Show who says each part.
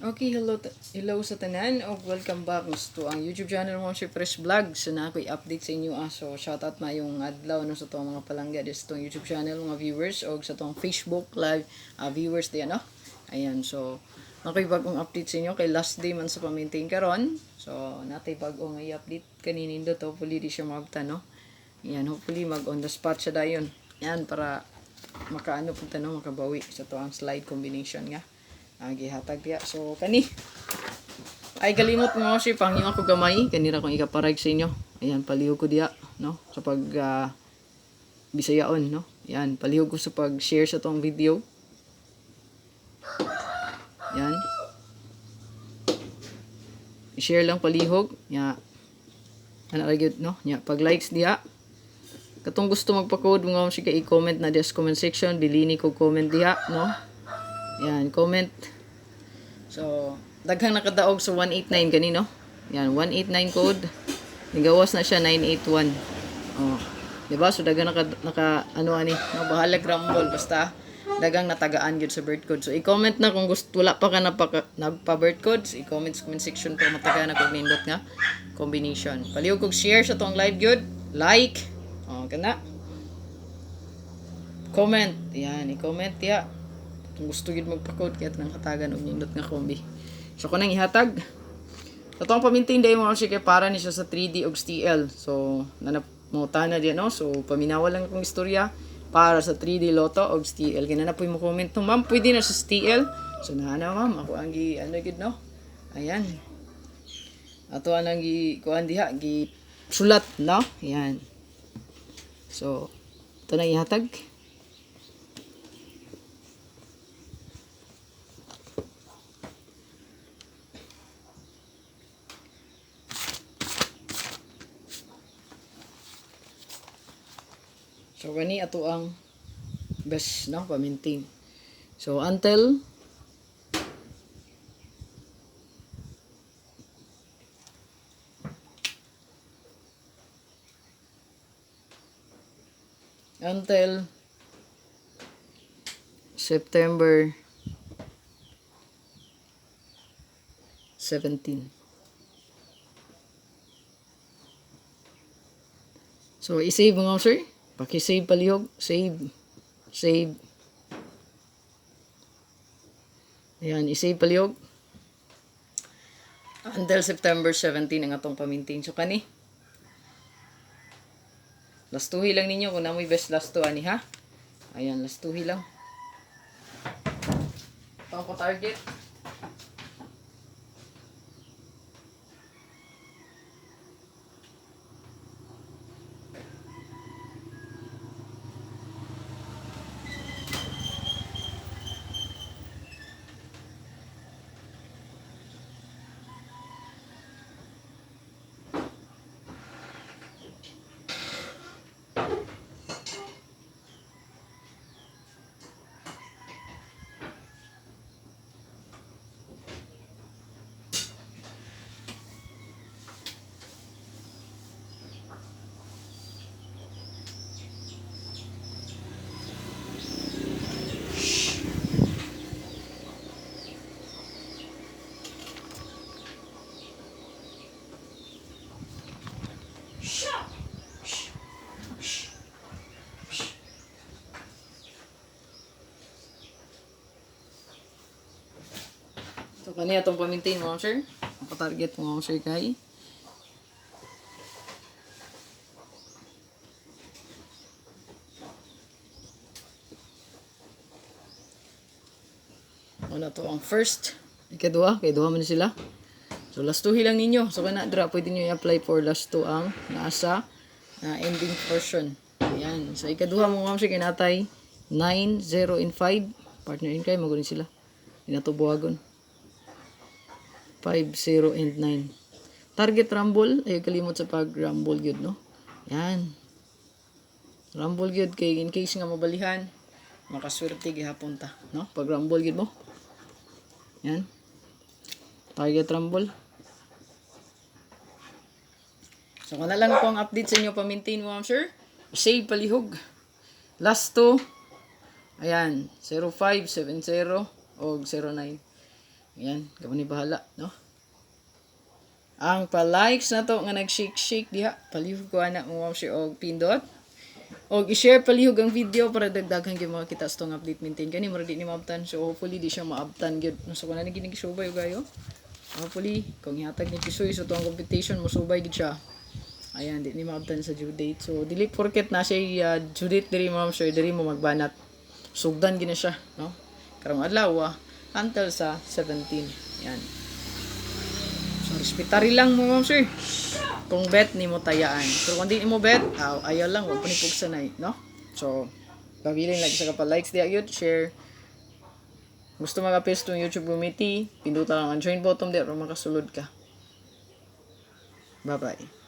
Speaker 1: Okay, hello sa tanan o welcome back to ang YouTube channel mo si Fresh Vlog. So na ako'y update sa inyo so shoutout na yung adlaw no sa tong mga palangga sa tong YouTube channel mga viewers o sa tong Facebook live viewers diyan no. Ayan, so ako'y bagong update sa inyo kay last day man sa pa-maintain karon. So natay bagong i-update kaninindo to hopefully di siya mabta no. Ayan, hopefully mag on the spot siya dayon. Yan para makaano punta no makabawi sa to ang slide combination nga. Gihatag diya. So kani ay kalimot mo si pangyo ako gamay kanira kong ikaparag sa inyo. Ayan palihog ko diya no sa pag Bisayaon no. Ayan palihog ko sa pag-share sa tong video. Ayan. I-share lang palihog nya. Ana ra gyud no. Nya pag likes diya. Katong gusto magpa-code mo si ka i-comment na diya sa comment section, bilini ko comment diha no. Yan, comment. So, daghang nakadaog sa 189 kanino. Yan, 189 code. Nigawas na siya 981. Oh. 'Di ba? So daghang naka ano ani, no, bahalag rumble basta daghang natagaan gyud sa birth code. So i-comment na kung gusto wala pa ka nagpa birth codes, i-comment sa comment section para matagaan na kog nindot nga combination. Palihog kog share sa tong live gyud, like. Oh, kana. Comment. Yan, i-comment ya. Kung gusto gid magpa-code kaya nang hatagan og nindot nga kombi. So kanang ihatag. Katong pamintin day mo siya kay para ni siya sa 3D og STL. So nanapmuta na diyan no. So paminawa lang akong istorya para sa 3D Lotto og STL. Kaya na po mo comment no, ma'am, pwede na sa STL. So na ma'am, ako ang gi ano gid no. Ayan. Ato anang gi kuan diha gi sulat no. Ayan. So ito na ihatag. So gani ato ang best no pa-maintain. So until September 17. So i-save mo nga sir. Paki-save palihog, save. Ayan, i-save palihog. Until September 17 ang atong pa-maintain. So kani. Lastuhi lang ninyo kung namoy best lasto ani ha. Ayan, lastuhi lang. Ito ko target. So kani atong pa-maintain mo sir. Ang target mo sir kay ano to ang first, ikadua, kay duha man sila. So last two lang ninyo. So kana dra pwede niyo i-apply for last two ang nasa ending portion. Ayan. So ikaduha mo ma'am sir kinatay 9, 0 and 5. Partner in crime magunin sila. Inatubuhagon. 5, 0 and 9. Target rumble, ay kalimot sa pag rumble gyud no. Yan. Rumble gyud kay in case nga mabalihan, makaswerte gihapon ta, no? Pag rumble gyud mo. Yan. Target rumble. So kana lang ko ang update sa inyo pa-maintain mo sir. Save palihog. Last 2. Ayan, 0570 o 09. Yan, gawin ni bahala, no? Ang pa-likes na to nga nag-shake-shake diha, palihog ko ana mo siya og pindot. Og i-share palihog ang video para dagdagan gyud mga kita sa tong update maintain kani mura di ni maabtan, so hopefully di siya maabtan gyud. So kung nani ginig subay og gayo. Hopefully kung ihatag ni Kisoy sa tong competition mo subay gid siya. Ayan, di ni maabtan sa due date. So dili porket na siya due date diri mo sure diri mo magbanat. Sugdan gina siya, no? Karong adlaw until sa 17. Yan. So respetari lang mo ma'am sir. Kung bet ni mo tayaan. Pero kung di mo bet, ayaw lang, wag panipog sanay, no? So, pabilin lagi sa kapal likes diya yun, share. Gusto mag-apis itong YouTube community, pinduta lang ang join button diya, para makasulod ka. Bye-bye.